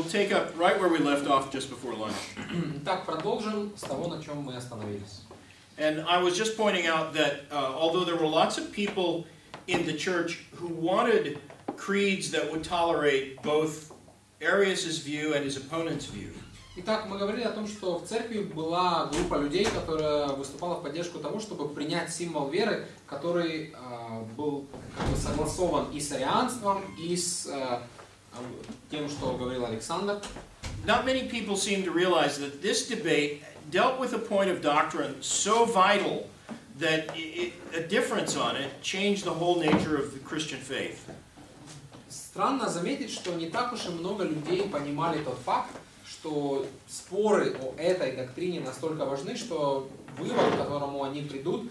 we'll take up right where we left off just before lunch. Так, продолжим с того, на чем мы остановились. And I was just pointing out that although there were lots of people in the church who wanted creeds that would tolerate both Arius' view and his opponent's view. Итак, мы говорили о том, что в церкви была группа людей, которая выступала в поддержку того, чтобы принять символ веры, который был как бы согласован и с арианством, и с тем, что говорил Александр. Not many people seem to realize that this debate dealt with a point of doctrine so vital that a difference on it changed the whole nature of the Christian faith. Странно заметить, что не так уж и много людей понимали тот факт, что споры о этой доктрине настолько важны, что вывод, к которому они придут,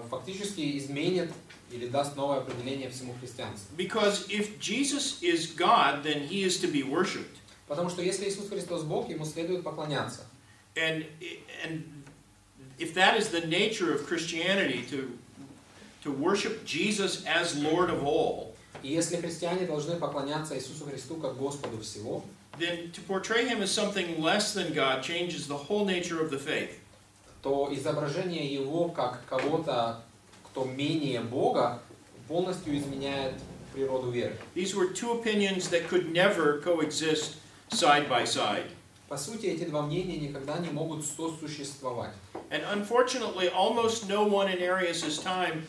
фактически изменит или даст новое определение всему христианству. Because if Jesus is God, then he is to be worshipped. Потому что если Иисус Христос Бог, ему следует поклоняться. And if that is the nature of Christianity, to worship Jesus as Lord of all, и если христиане должны поклоняться Иисусу Христу как Господу всего, then to portray him as something less than God changes the whole nature of the faith. То изображение его как кого-то, кто менее Бога, полностью изменяет природу веры. These were two opinions that could never coexist side by side. По сути, эти два мнения никогда не могут сосуществовать. And unfortunately, almost no one in Arius' time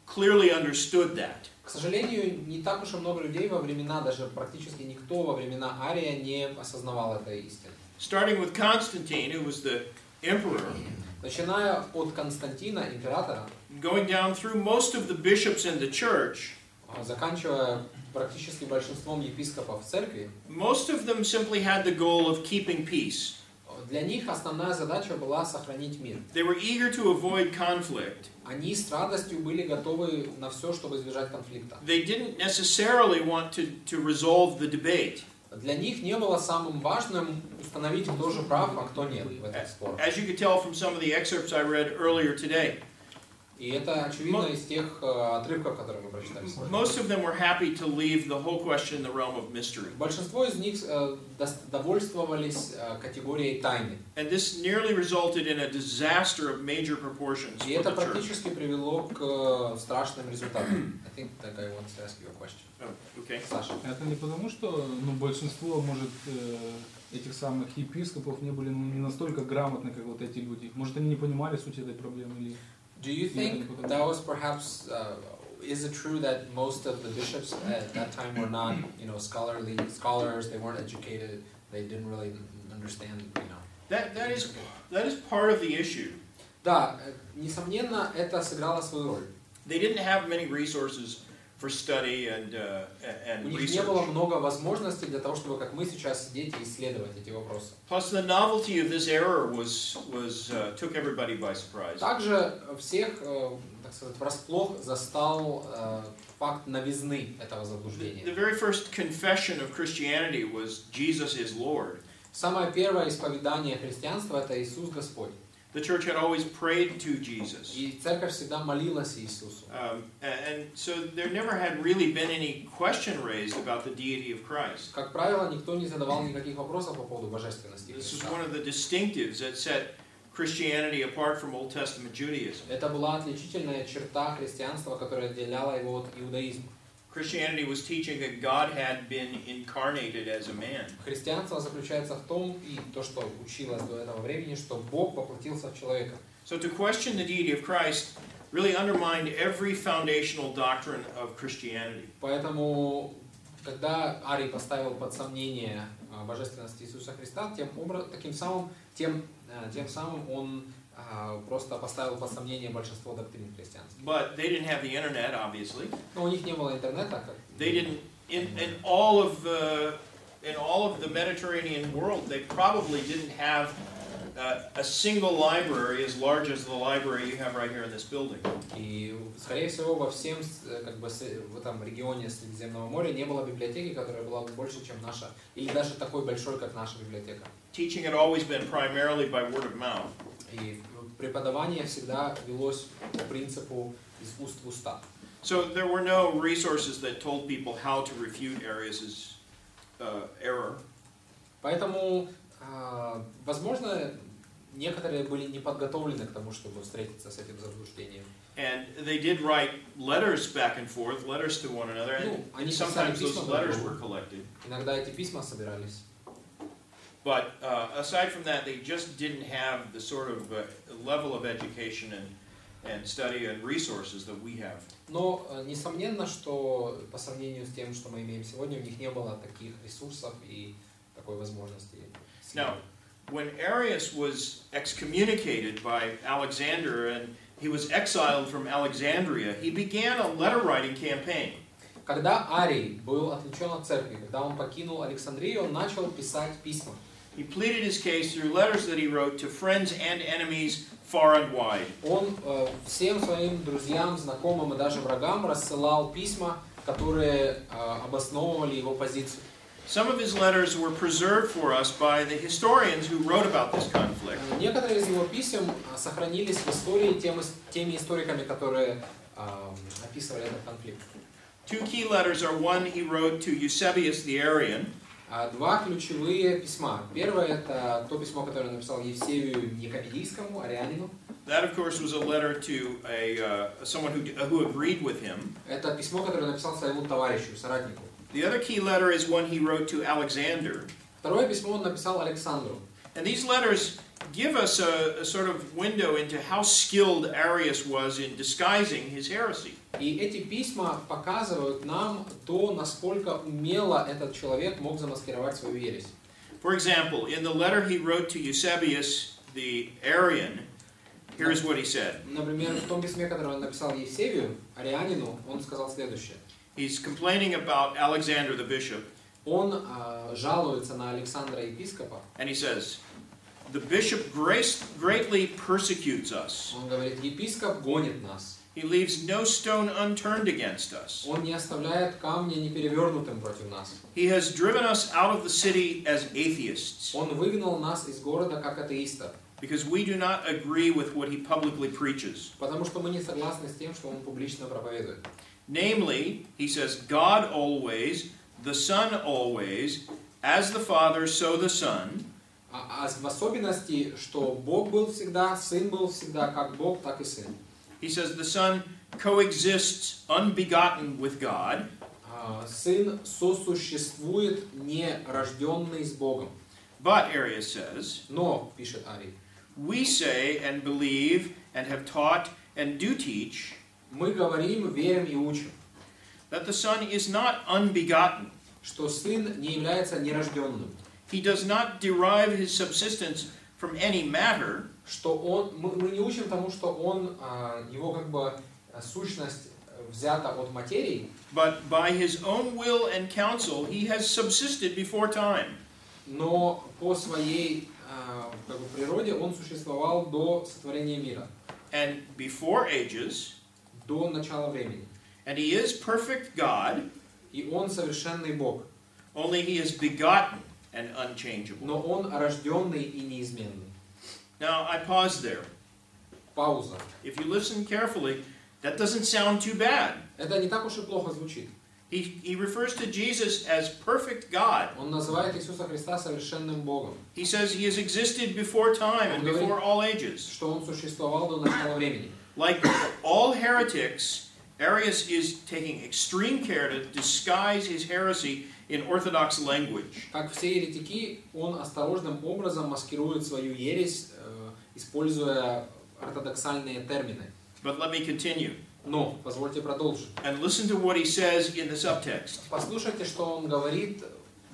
clearly understood that. К сожалению, не так уж и много людей во времена, даже практически никто во времена Ария не осознавал этой истины. Starting with Constantine, who was the emperor, начиная от Константина, императора, going down through most of the bishops in the church, заканчивая практически большинством епископов в церкви, most of them simply had the goal of keeping peace. Для них основная задача была сохранить мир. They were eager to avoid conflict. Они с радостью были готовы на все, чтобы избежать конфликта. They didn't necessarily want to resolve the debate. Для них не было самым важным установить, кто же прав, а кто нет в этих спорах. As you could tell from some of the excerpts I read earlier today. И это очевидно из тех отрывков, которые мы прочитали сегодня. Most of them were happy to leave the whole question in the realm of mystery. Большинство из них довольствовались категорией тайны. And this nearly resulted in a disaster of major proportions И for это the church. практически привело к страшным результатам. I think that guy wants to ask you a question. Oh, okay. Саша. Это не потому, что большинство, может, этих самых епископов не были не настолько грамотны, как вот эти люди. Может, они не понимали суть этой проблемы или... Do you think that was perhaps, is it true that most of the bishops at that time were not, scholars, they weren't educated, they didn't really understand, That is part of the issue. Да, несомненно, это сыграло свою роль. They didn't have many resources for study and У них не было research. много возможностей для того, чтобы, как мы сейчас, сидеть и исследовать эти вопросы. Plus, the novelty of this error took everybody by surprise. Также всех, так сказать, врасплох застал факт новизны этого заблуждения. The very first confession of Christianity was Jesus is Lord. Самое первое исповедание христианства – это Иисус Господь. The church had always prayed to Jesus. И церковь всегда молилась Иисусу. And so there never had really been any question raised about the deity of Christ. Как правило, никто не задавал никаких вопросов по поводу божественности This is Христа. one of the distinctives that set Christianity apart from Old Testament Judaism. Это была отличительная черта христианства, которая отделяла его от иудаизма. Christianity was teaching that God had been incarnated as a man. Христианство заключается в том, и то, что училось до этого времени, что Бог воплотился в человека. So to question the deity of Christ really undermined every foundational doctrine of Christianity. Поэтому, когда Арий поставил под сомнение божественность Иисуса Христа, тем самым он просто поставил под сомнение большинство доктрин христианских. But they didn't have the internet, obviously. Но у них не было интернета, как They didn't in all of the Mediterranean world. They probably didn't have a single library as large as the library you have right here in this building. И, скорее всего, во всем, в этом регионе Средиземного моря не было библиотеки, которая была больше, чем наша, или даже такой большой, как наша библиотека. Teaching had always been primarily by word of mouth. И преподавание всегда велось по принципу из уст в уста. So there were no resources that told people how to refute Arius' error. Поэтому, возможно, некоторые были не подготовлены к тому, чтобы встретиться с этим заблуждением. And they did write letters back and forth, letters to one another, and sometimes those letters were collected. Иногда эти письма собирались. But aside from that, they just didn't have the sort of level of education and study and resources that we have. Но несомненно, что по сравнению с тем, что мы имеем сегодня, у них не было таких ресурсов и такой возможности. Now, when Arius was excommunicated by Alexander and he was exiled from Alexandria, he began a letter-writing campaign. Когда Арий был отлучен от церкви, когда он покинул Александрию, он начал писать письма. He pleaded his case through letters that he wrote to friends and enemies far and wide. Он всем своим друзьям, знакомым и даже врагам рассылал письма, которые обосновывали его позицию. Some of his letters were preserved for us by the historians who wrote about this conflict. Некоторые из его писем сохранились в истории теми историками, которые описывали этот конфликт. Two key letters are one he wrote to Eusebius the Arian. Два ключевые письма. Первое это то письмо, которое он написал Евсевию Никомедийскому, арианину. That, of course, was a letter to someone who agreed with him. Это письмо, которое он написал своему товарищу, соратнику. The other key letter is one he wrote to Alexander. Второе письмо он написал Александру. And these letters give us a sort of window into how skilled Arius was in disguising his heresy. И эти письма показывают нам то, насколько умело этот человек мог замаскировать свою ересь. For example, in the letter he wrote to Eusebius the Arian, here's what he said. Например, в том письме, которое он написал Евсевию, арианину, он сказал следующее. He's complaining about Alexander the bishop. Он жалуется на Александра епископа. And he says, the bishop greatly persecutes us. Он говорит, епископ гонит нас. He leaves no stone unturned against us. Он не оставляет камня неперевернутым против нас. He has driven us out of the city as atheists. Он выгнал нас из города как атеистов. Because we do not agree with what he publicly preaches. Потому что мы не согласны с тем, что он публично проповедует. Namely, he says, God always, the Son always, as the Father, so the Son. В особенности, что Бог был всегда, Сын был всегда, как Бог, так и Сын. He says the Son coexists unbegotten with God. Сын сосуществует нерожденный с Богом. But, Arius says, Но, пишет Арий, we say and believe and have taught and do teach мы говорим, верим и учим, that the Son is not unbegotten. что Сын не является нерожденным. He does not derive his subsistence from any matter. Что мы не учим тому, что он, его как бы сущность взята от материи. But by his own will and counsel, he has subsisted before time. Но по своей как бы, природе он существовал до сотворения мира. And before ages. До начала времени. And he is perfect God. И он совершенный Бог. Only he is begotten and unchangeable. Но он рожденный и неизменный. Now I pause there. Пауза. If you listen carefully, that doesn't sound too bad. Это не так уж и плохо звучит. He refers to Jesus as perfect God. Он называет Иисуса Христа совершенным Богом. He says he has existed before time and before all ages. Что он существовал до начала времени. Like all heretics, Arius is taking extreme care to disguise his heresy in orthodox language. Как все еретики, он осторожным образом маскирует свою ересь, используя ортодоксальные термины. But let me continue. Но, позвольте продолжить. And listen to what he says in the subtext. Послушайте, что он говорит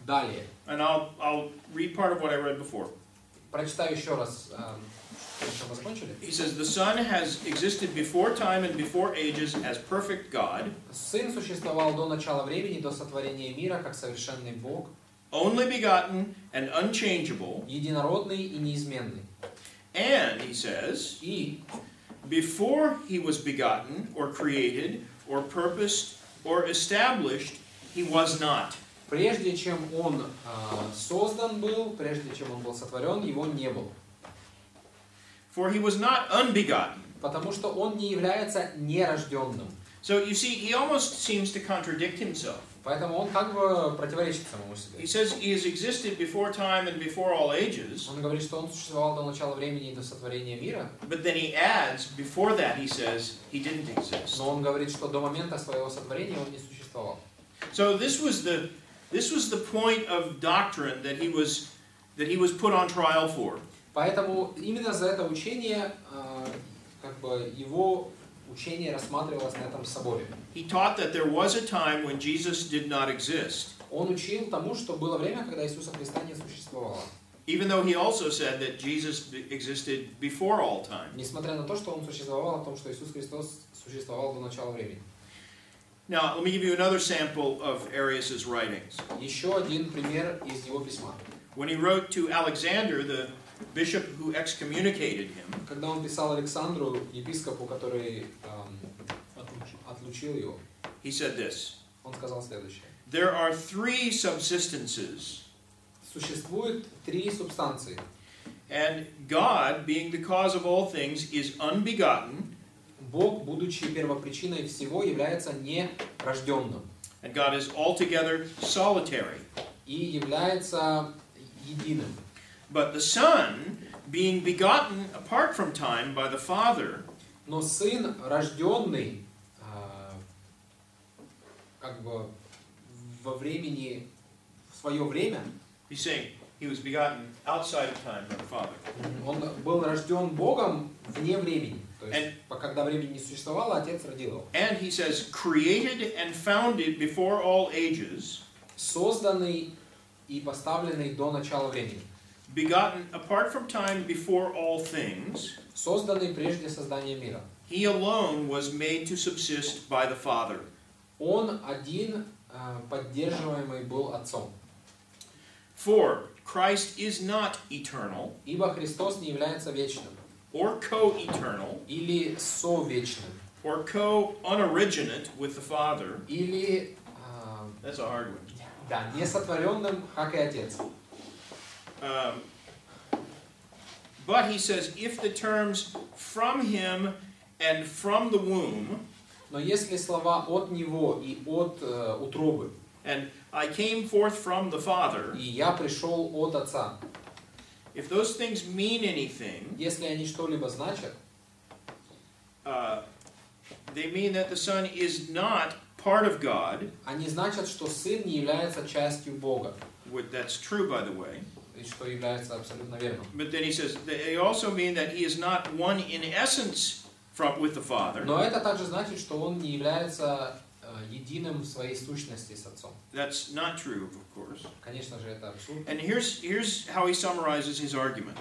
далее. And I'll read part of what I read before. Прочитаю еще раз, что мы закончили. He says, the Son has existed before time and before ages as perfect God. Сын существовал до начала времени, до сотворения мира, как совершенный Бог. Only begotten and unchangeable. Единородный и неизменный. And, he says, И before he was begotten, or created, or purposed, or established, he was not. Прежде чем он создан был, прежде чем он был сотворен, его не было. For he was not unbegotten. Потому что он не является нерожденным. So you see, he almost seems to contradict himself. Поэтому он как бы противоречит самому себе. He says he has existed before time and before all ages. Он говорит, что он существовал до начала времени и до сотворения мира. But then he adds, before that he says he didn't exist. Но он говорит, что до момента своего сотворения он не существовал. So this was the point of doctrine that he was put on trial for. Поэтому именно за это учение, как бы его учение рассматривалось на этом соборе. He taught that there was a time when Jesus did not exist. Он учил тому, что было время, когда Иисуса Христа не существовало. Even though he also said that Jesus existed before all time. Несмотря на то, что он существовал, о том, что Иисус Христос существовал до начала времени. Now, let me give you another sample of Arius' writings. Еще один пример из его письма. When he wrote to Alexander, the bishop who excommunicated him, Когда он писал Александру, епископу, который отлучил его, he said this: он сказал следующее. There are three subsistences, Существует три субстанции. and God, being the cause of all things, is unbegotten, Бог, будучи первопричиной всего, является нерожденным and God is altogether solitary. и является единым. But the Son, being begotten apart from time by the Father, Но Сын, рожденный как бы во времени, в свое время, he's saying he was begotten outside of time by the Father. он был рожден Богом вне времени. То есть, And- когда времени не существовало, Отец родил его. And he says, created and founded before all ages, Созданный и поставленный до начала времени. begotten apart from time before all things, Созданный прежде создания мира. he alone was made to subsist by the Father. Он один поддерживаемый был Отцом. For Christ is not eternal Ибо Христос не является вечным or co-eternal или совечным, or co-unoriginate with the Father. или That's a hard one. да, несотворенным, как и Отец. But he says, if the terms from him and from the womb, Но если слова от Него и от утробы, and I came forth from the Father, и я пришел от Отца, if those things mean anything, если они что-либо значат, they mean that the Son is not part of God. они значат, что Сын не является частью Бога, That's true, by the way. и что является абсолютно верным. But then he says, they also mean that he is not one in essence with the Father. Но это также значит, что Он не является единым в своей сущности с Отцом. That's not true, of course. Конечно же, это абсурд. And here's how he summarizes his argument.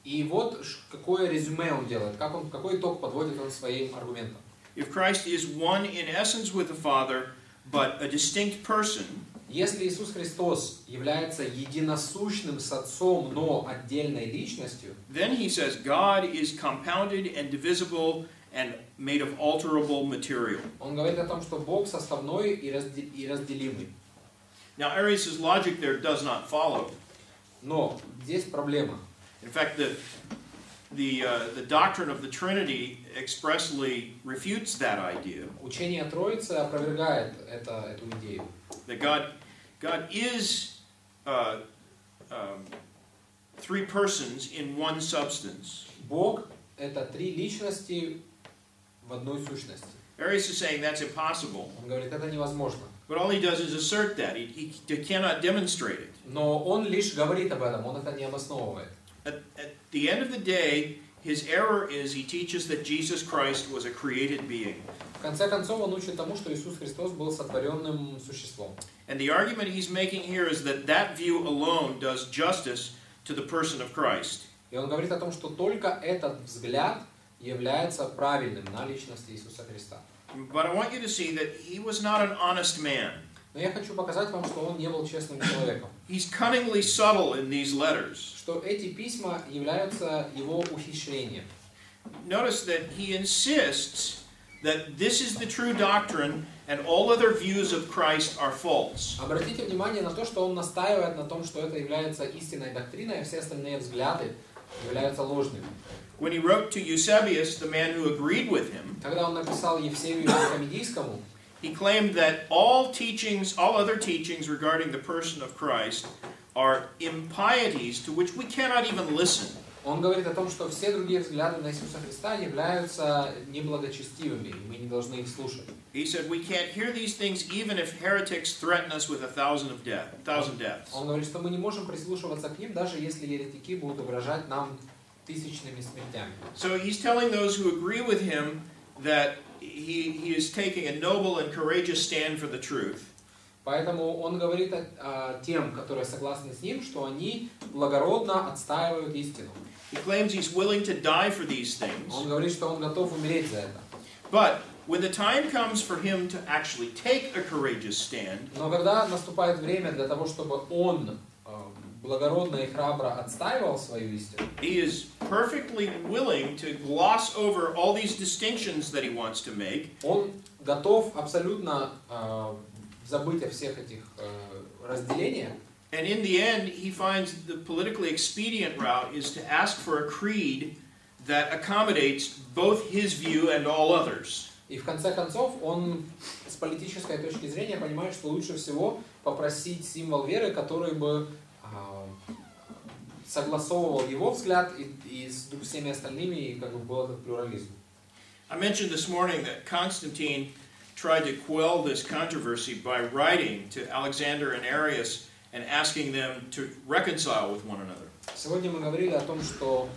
И вот какое резюме он делает, какой итог подводит он своим аргументам. If Christ is one in essence with the Father, but a distinct person, Если Иисус Христос является единосущным с Отцом, но отдельной личностью, then he says God is compounded and divisible and made of alterable material. он говорит о том, что Бог составной и разделимый. Now, Arius' logic there does not follow. Но здесь проблема. In fact, the doctrine of the Trinity expressly refutes that idea. Учение Троицы опровергает эту идею. That God is three persons in one substance. Бог — это три личности в одной сущности. Arius is saying that's impossible. Он говорит, это невозможно. But all he does is assert that. He cannot demonstrate it. Но он лишь говорит об этом, он это не обосновывает. At the end of the day, his error is he teaches that Jesus Christ was a created being. В конце концов, он учит тому, что Иисус Христос был сотворенным существом. And the argument he's making here is that that view alone does justice to the person of Christ. И он говорит о том, что только этот взгляд является правильным на личности Иисуса Христа. But I want you to see that he was not an honest man. Но я хочу показать вам, что он не был честным человеком. He's cunningly subtle in these letters. Что эти письма являются его ухищрением. Notice that he insists that this is the true doctrine and all other views of Christ are false. Обратите внимание на то, что он настаивает на том, что это является истинной доктриной, а все остальные взгляды являются ложными. When he wrote to Eusebius, the man who agreed with him, Когда он написал Евсевию Никомедийскому, he he claimed that all other teachings regarding the person of Christ are impieties to which we cannot even listen. Он говорит о том, что все другие взгляды на Иисуса Христа являются неблагочестивыми, и мы не должны их слушать. He said we can't hear these things even if heretics threaten us with 1,000 deaths. Он говорит, что мы не можем прислушиваться к ним, даже если еретики будут угрожать нам тысячными смертями. So he's telling those who agree with him that he is taking a noble and courageous stand for the truth. Поэтому он говорит тем, которые согласны с ним, что они благородно отстаивают истину. He claims he's willing to die for these things. Он говорит, что он готов умереть за это. But when the time comes for him to actually take a courageous stand, Но когда наступает время для того, чтобы он благородно и храбро отстаивал свою истину, he is perfectly willing to gloss over all these distinctions that he wants to make. Он готов абсолютно забыть о всех этих разделениях. And in the end, he finds the politically expedient route is to ask for a creed that accommodates both his view and all others. И в конце концов он с политической точки зрения понимает, что лучше всего попросить символ веры, который бы согласовывал его взгляд и с всеми остальными, и как бы был этот плюрализм. I mentioned this morning that Constantine tried to quell this controversy by writing to Alexander and Arius and asking them to reconcile with one another. Сегодня мы говорили о том, что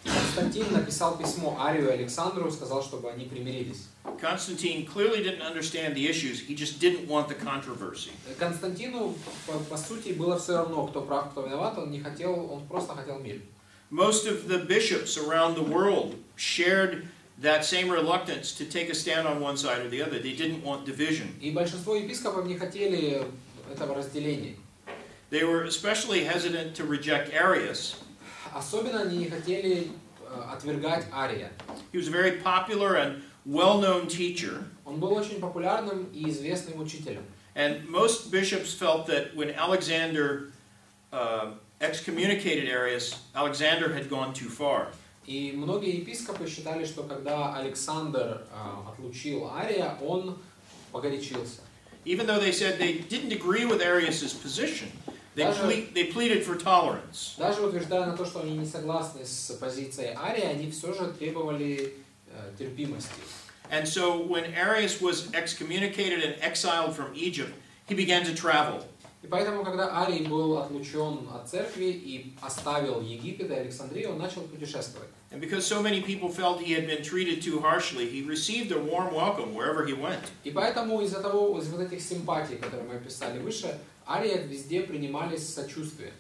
Константин написал письмо Арию и Александру, сказал, чтобы они примирились. Constantine clearly didn't understand the issues, he just didn't want the controversy. Константину, по сути, было все равно, кто прав, кто виноват, он просто хотел мир. Most of the bishops around the world shared that same reluctance to take a stand on one side or the other. They didn't want division. И большинство епископов не хотели этого разделения. They were especially hesitant to reject Arius. Особенно они не хотели отвергать Ария. He was a very popular and well-known teacher. Он был очень популярным и известным учителем. And most bishops felt that when Alexander excommunicated Arius, Alexander had gone too far. И многие епископы считали, что когда Александр отлучил Ария, он погорячился. Even though they said they didn't agree with Arius's position, they pleaded for tolerance. Даже утверждая на то, что они не согласны с позицией Ария, они все же требовали терпимости. And so when Arius was excommunicated and exiled from Egypt, he began to travel. И поэтому, когда Арий был отлучен от церкви и оставил Египет и Александрию, он начал путешествовать. And because so many people felt he had been treated too harshly, he received a warm welcome wherever he went. И поэтому из вот этих симпатий, которые мы описали выше, Ария везде принимали с сочувствием.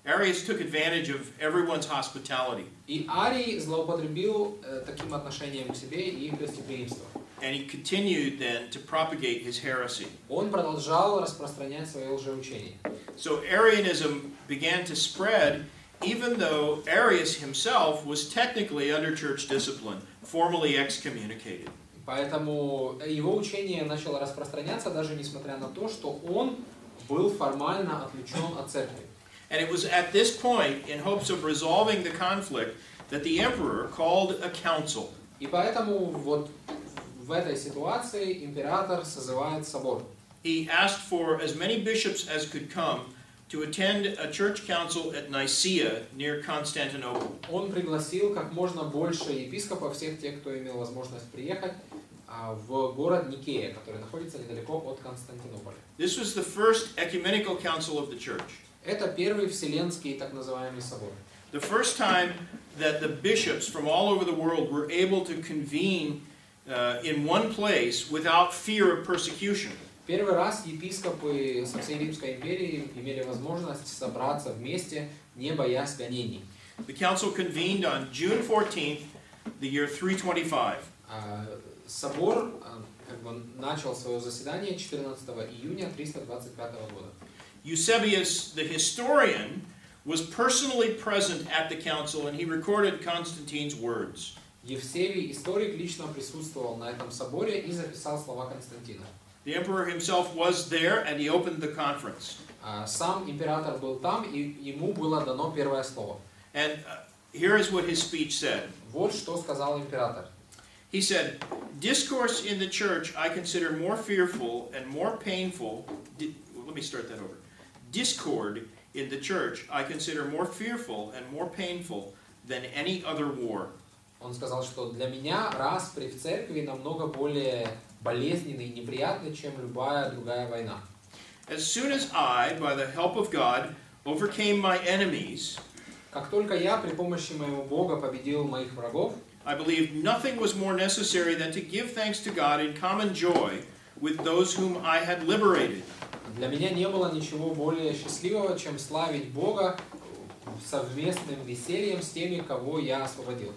Arius took advantage of everyone's hospitality. И Арий злоупотребил таким отношением к себе и гостеприимством. And he continued then to propagate his heresy. Он продолжал распространять свое лжеучение. So Arianism began to spread, even though Arius himself was technically under church discipline, formally excommunicated. Поэтому его учение начало распространяться, даже несмотря на то, что он был формально отлучен от церкви. And it was at this point, in hopes of resolving the conflict, that the emperor called a council. И поэтому вот в этой ситуации император созывает собор. He asked for as many bishops as could come to attend a church council at Nicaea near Constantinople. Он пригласил как можно больше епископов, всех тех, кто имел возможность приехать, в город Никея, который находится недалеко от Константинополя. This was the first ecumenical council of the church. Это первый вселенский так называемый собор. The first time that the bishops from all over the world were able to convene in one place without fear of persecution. Первый раз епископы со всей Римской империи имели возможность собраться вместе, не боясь гонений. The council convened on June 14th, the year 325. Собор начал свое заседание 14 июня 325 года. Eusebius, the historian, was personally present at the council, and he recorded Constantine's words. Евсевий, историк, лично присутствовал на этом соборе и записал слова Константина. The emperor himself was there, and he opened the conference. Сам император был там, и ему было дано первое слово. And here is what his speech said. Вот что сказал император. He said, discourse in the church I consider more fearful and more painful. Let me start that over. Discord in the church I consider more fearful and more painful than any other war. Он сказал, что для меня распри в церкви намного более болезненный и неприятный, чем любая другая война. As soon as I, by the help of God, overcame my enemies, как только я при помощи моего Бога победил моих врагов, I believed nothing was more necessary than to give thanks to God in common joy with those whom I had liberated. Для меня не было ничего более счастливого, чем славить Бога совместным весельем с теми, кого я освободил.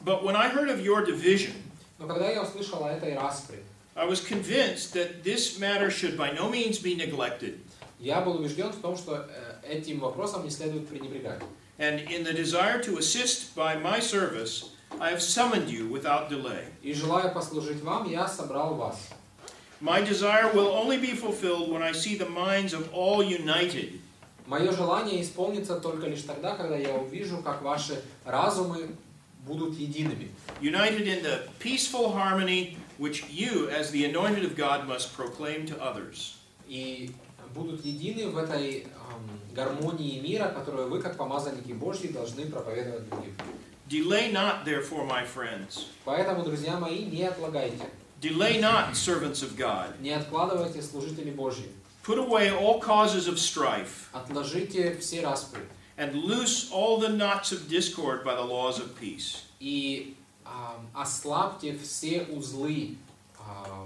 But when I heard of your division, но когда я услышал о этой распри, I was convinced that this matter should by no means be neglected. Я был убежден в том, что этим вопросом не следует пренебрегать. And in the desire to assist by my service, I have summoned you without delay. И желая послужить вам, я собрал вас. My desire will only be fulfilled when I see the minds of all united. Мое желание исполнится только лишь тогда, когда я увижу, как ваши разумы будут едиными. United in the peaceful harmony which you, as the anointed of God, must proclaim to others. И будут едины в этой гармонии мира, которую вы, как помазанники Божьи, должны проповедовать другим. Delay not, therefore, my friends. Поэтому, друзья мои, не отлагайте. Delay not, servants of God. Не откладывайте, служители Божьи. Put away all causes of strife. Отложите все распри. And loose all the knots of discord by the laws of peace. И ослабьте все узлы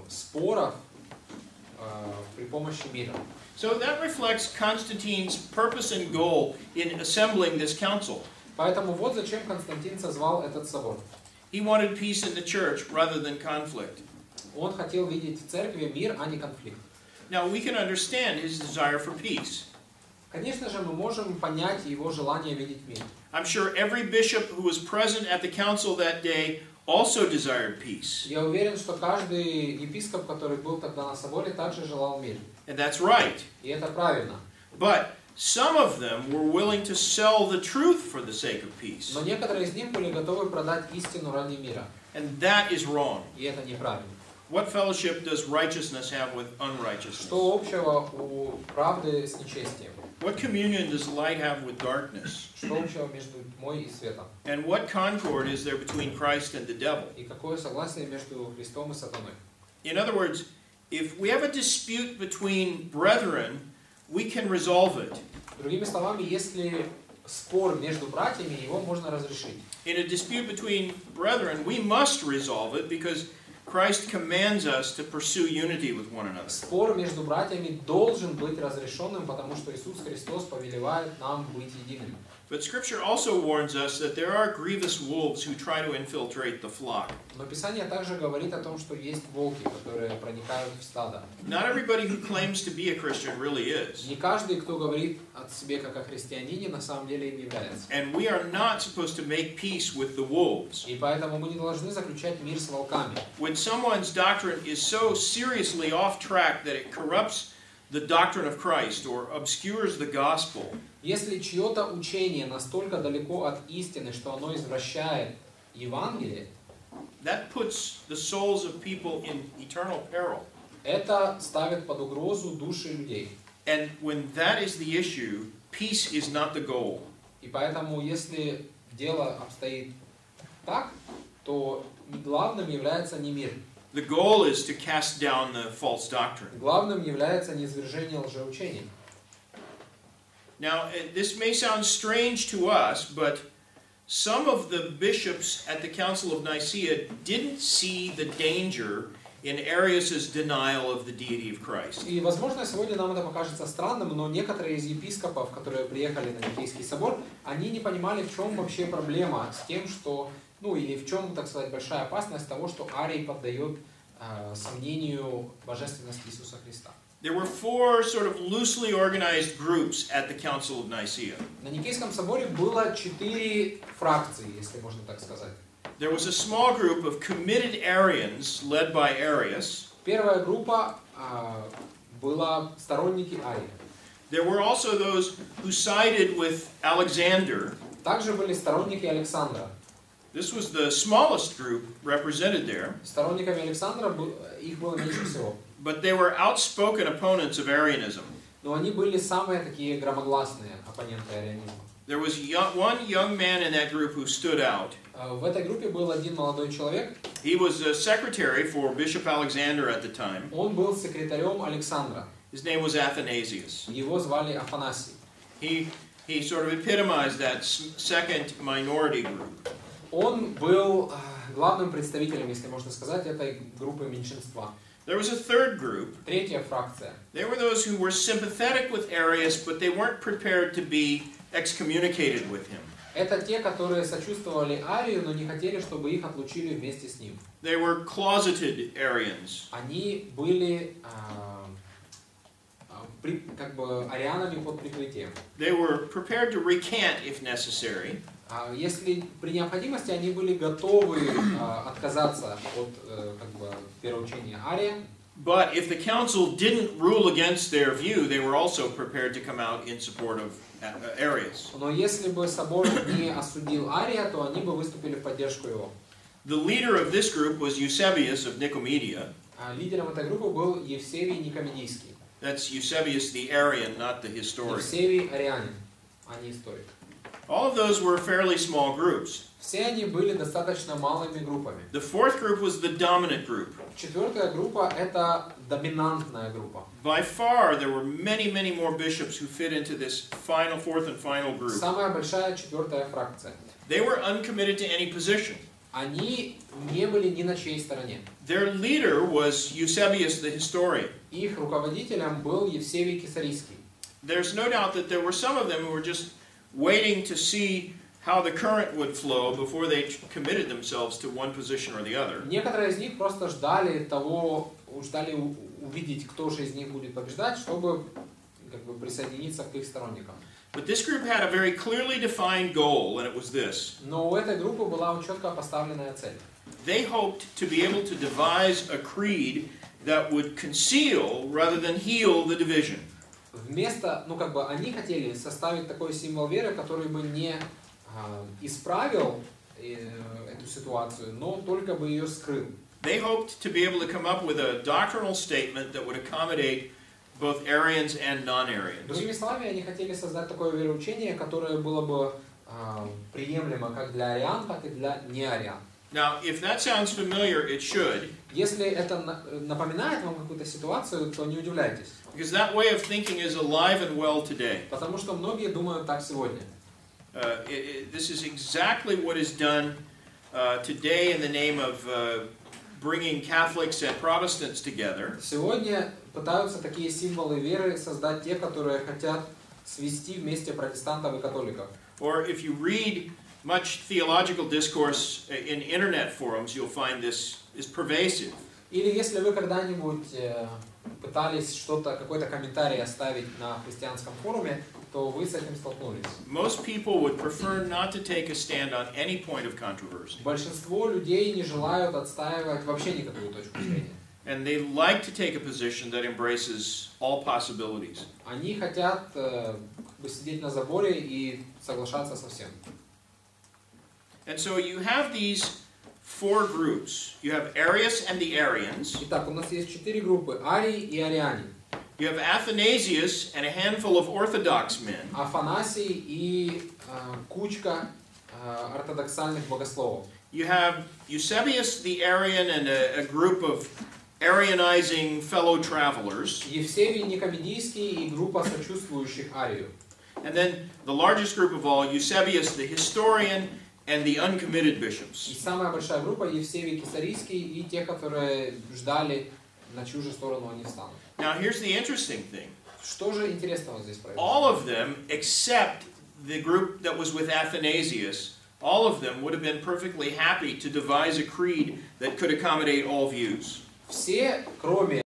споров при помощи мира. So that reflects Constantine's purpose and goal in assembling this council. Поэтому вот зачем Константин созвал этот собор. He wanted peace in the church rather than conflict. Он хотел видеть в церкви мир, а не конфликт. Now we can understand his desire for peace. Конечно же, мы можем понять его желание видеть мир. I'm sure every bishop who was present at the council that day also desired peace. Я уверен, что каждый епископ, который был тогда на соборе, также желал мир. And that's right. И это правильно. But some of them were willing to sell the truth for the sake of peace. Но некоторые из них были готовы продать истину ради мира. And that is wrong. И это неправильно. What fellowship does righteousness have with unrighteousness? Что общего у правды с нечестием? What communion does light have with darkness? Что общего между тьмой и светом? And what concord is there between Christ and the devil? И какое согласие между Христом и сатаной? In other words, if we have a dispute between brethren, we can resolve it. Другими словами, если спор между братьями, его можно разрешить. In a dispute between brethren, we must resolve it because Christ commands us to pursue unity with one another. Спор между братьями должен быть разрешенным, потому что Иисус Христос повелевает нам быть едиными. But Scripture also warns us that there are grievous wolves who try to infiltrate the flock. Но Писание также говорит о том, что есть волки, которые проникают в стадо. Not everybody who claims to be a Christian really is. Не каждый, кто говорит о себе как о христианине, на самом деле им является. And we are not supposed to make peace with the wolves. И поэтому мы не должны заключать мир с волками. When someone's doctrine is so seriously off track that it corrupts the doctrine of Christ or obscures the gospel, если чье-то учение настолько далеко от истины, что оно извращает Евангелие, that puts the souls of people in eternal peril. это ставит под угрозу души людей. And when that is the issue, peace is not the goal. И поэтому, если дело обстоит так, то главным является не мир. The goal is to cast down the false doctrine. Главным является низвержение лжеучения. Now, this may sound strange to us, but some of the bishops at the Council of Nicaea didn't see the danger in Arius' denial of the deity of Christ. И, возможно, сегодня нам это покажется странным, но некоторые из епископов, которые приехали на Никейский собор, они не понимали, в чем вообще проблема с тем, что, или в чем, так сказать, большая опасность того, что Арий поддает сомнению божественность Иисуса Христа. There were four sort of loosely organized groups at the Council of Nicaea. На Никейском соборе было 4 фракции, если можно так сказать. There was a small group of committed Arians led by Arius. Первая группа была сторонники Ария. There were also those who sided with Alexander. Также были сторонники Александра. This was the smallest group represented there, Сторонниками Александра их было меньше всего. but they were outspoken opponents of Arianism. Но они были самые такие громогласные оппоненты арианизма. There was one young man in that group who stood out. В этой группе был один молодой человек. He was a secretary for Bishop Alexander at the time. Он был секретарем Александра. His name was Athanasius. Его звали Афанасий. He sort of epitomized that second minority group. Он был главным представителем, если можно сказать, этой группы меньшинства. There was a third group. Третья фракция. They were those who were sympathetic with Arius, but they weren't prepared to be excommunicated with him. Это те, которые сочувствовали Арию, но не хотели, чтобы их отлучили вместе с ним. They were closeted Arians. Они были как бы арианами под прикрытием. They were prepared to recant if necessary. Если при необходимости они были готовы отказаться от как бы вероучения Ария. But if the council didn't rule against their view, they were also prepared to come out in support of Arius. Но если бы собор не осудил Ария, то они бы выступили в поддержку его. The leader of this group was Eusebius of Nicomedia. Лидером этой группы был Евсевий Никомедийский. That's Eusebius the Arian, not the historian. Евсевий арианин, а не историк. All of those were fairly small groups. Все они были достаточно малыми группами. The fourth group was the dominant group. Четвертая группа – это доминантная группа. By far, there were many more bishops who fit into this fourth and final group. Самая большая четвертая фракция. They were uncommitted to any position. Они не были ни на чьей стороне. Their leader was Eusebius the historian. Их руководителем был Евсевий Кесарийский. There's no doubt that there were some of them who were just waiting to see how the current would flow before they committed themselves to one position or the other. Некоторые из них просто ждали увидеть, кто же из них будет побеждать, чтобы как бы присоединиться к их сторонникам. But this group had a very clearly defined goal, and it was this. Но у этой группы была четко поставленная цель. They hoped to be able to devise a creed that would conceal rather than heal the division. Вместо, они хотели составить такой символ веры, который бы не исправил эту ситуацию, но только бы ее скрыл. They hoped to be able to come up with a doctrinal statement that would accommodate both Arians and non-Arians. Другими словами, они хотели создать такое вероучение, которое было бы приемлемо как для ариан, так и для неариан. Now, if that sounds familiar, it should. Если это напоминает вам какую-то ситуацию, то не удивляйтесь. Because that way of thinking is alive and well today. Потому что многие думают так сегодня. This is exactly what is done today in the name of bringing Catholics and Protestants together. Сегодня пытаются такие символы веры создать те, которые хотят свести вместе протестантов и католиков. Or if you read much theological discourse in internet forums, you'll find this is pervasive. Или если вы когда-нибудь пытались какой-то комментарий оставить на христианском форуме, то вы с этим столкнулись. Most people would prefer not to take a stand on any point of controversy. Большинство людей не желают отстаивать вообще никакую точку зрения. And they like to take a position that embraces all possibilities. Они хотят сидеть на заборе и соглашаться со всем. And so you have these four groups. You have Arius and the Arians. Итак, у нас есть 4 группы: арии и ариане. You have Athanasius and a handful of Orthodox men. Афанасий и кучка ортодоксальных богословов. You have Eusebius the Arian and a group of Arianizing fellow travelers. Евсевий Никомедийский и группа сочувствующих Арию. And then the largest group of all, Eusebius the historian and the uncommitted bishops. И самая большая группа Евсевий Кесарийский и те, которые ждали, на чью же сторону они встанут. Now here's the interesting thing. Что же интересного здесь происходит? All of them, except the group that was with Athanasius, all of them would have been perfectly happy to devise a creed that could accommodate all views. Все, кроме